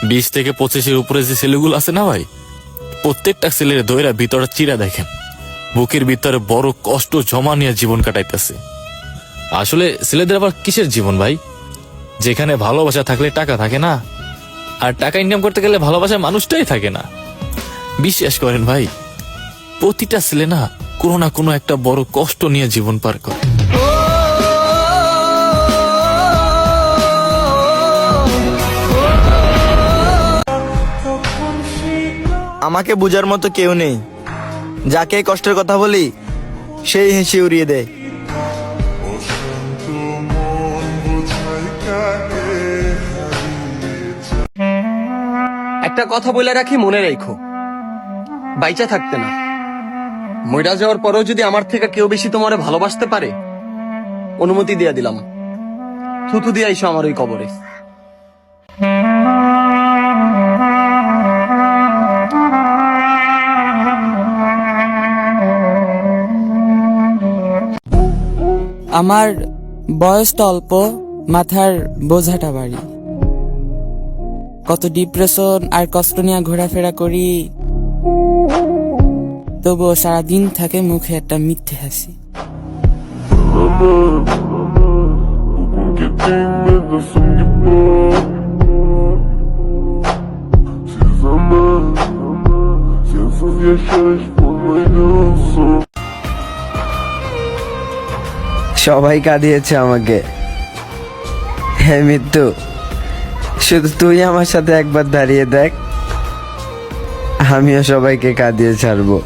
20 থেকে 25-এর উপরে যে ছেলেগুলো আছে না ভাই, প্রত্যেকটা ছেলের দইরা ভিতরে চিরা দেখেন, বুকের ভিতরে বড় কষ্ট জমা নিয়ে জীবন কাটাইতেছে। আসলে ছেলেদের আবার কিসের জীবন ভাই, যেখানে ভালোবাসা থাকলে টাকা থাকে না, আর টাকা ইনকাম করতে গেলে ভালোবাসার মানুষটাই থাকে না। বিশ্বাস করেন ভাই, প্রতিটা ছেলে না কোনো না কোনো একটা বড় কষ্ট নিয়ে জীবন পার করে। আমাকে বুঝার মতো কেউ নেই, যাকে কষ্টের কথা বলি সেই হেসে উড়িয়ে দেয়। একটা কথা বলে রাখি, মনে রেখো, বাইচা থাকতে না, মইরা যাওয়ার পরেও যদি আমার থেকে কেউ বেশি তোমারে ভালোবাসতে পারে, অনুমতি দিয়া দিলাম, থুতু দিয়ে আইসো আমার ওই কবরে। আমার বয়সটা অল্প, মাথার বোঝাটা বাড়ি, কত ডিপ্রেশন আর কষ্ট নিয়ে ঘোরাফেরা করি, তবুও সারাদিন থাকে মুখে একটা মিথ্যে হাসি। সবাই কাঁদিয়েছে আমাকে, হ্যাঁ মৃত্যু, শুধু তুই আমার সাথে একবার দাঁড়িয়ে দেখ, আমিও সবাইকে কাঁদিয়ে ছাড়বো।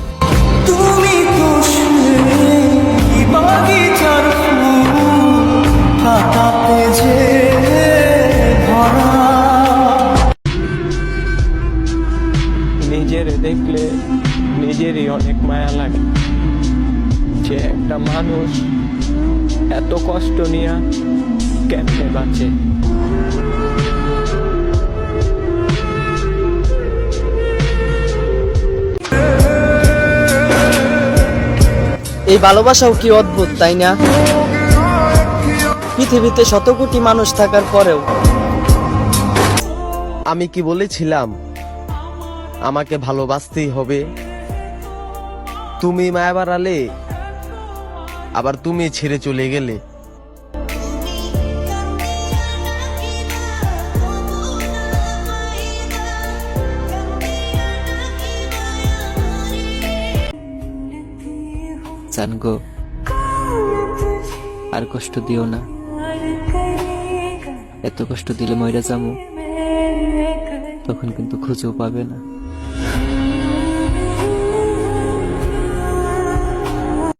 নিজের দেখলে নিজেরই অনেক মায়া লাগে, যে একটা মানুষ এত কষ্ট নিয়ে কেমনে বাঁচে। এই ভালোবাসাও কি অদ্ভুত, তাই না? পৃথিবীতে শত কোটি মানুষ থাকার পরেও আমি কি বলেছিলাম আমাকে ভালোবাসতেই হবে? তুমি মায়া বাড়ালে, আবার তুমি ছেড়ে চলে গেলে। জানগো, আর কষ্ট দিও না, এত কষ্ট দিলে মইরা যামু, তখন কিন্তু খুঁজেও পাবে না।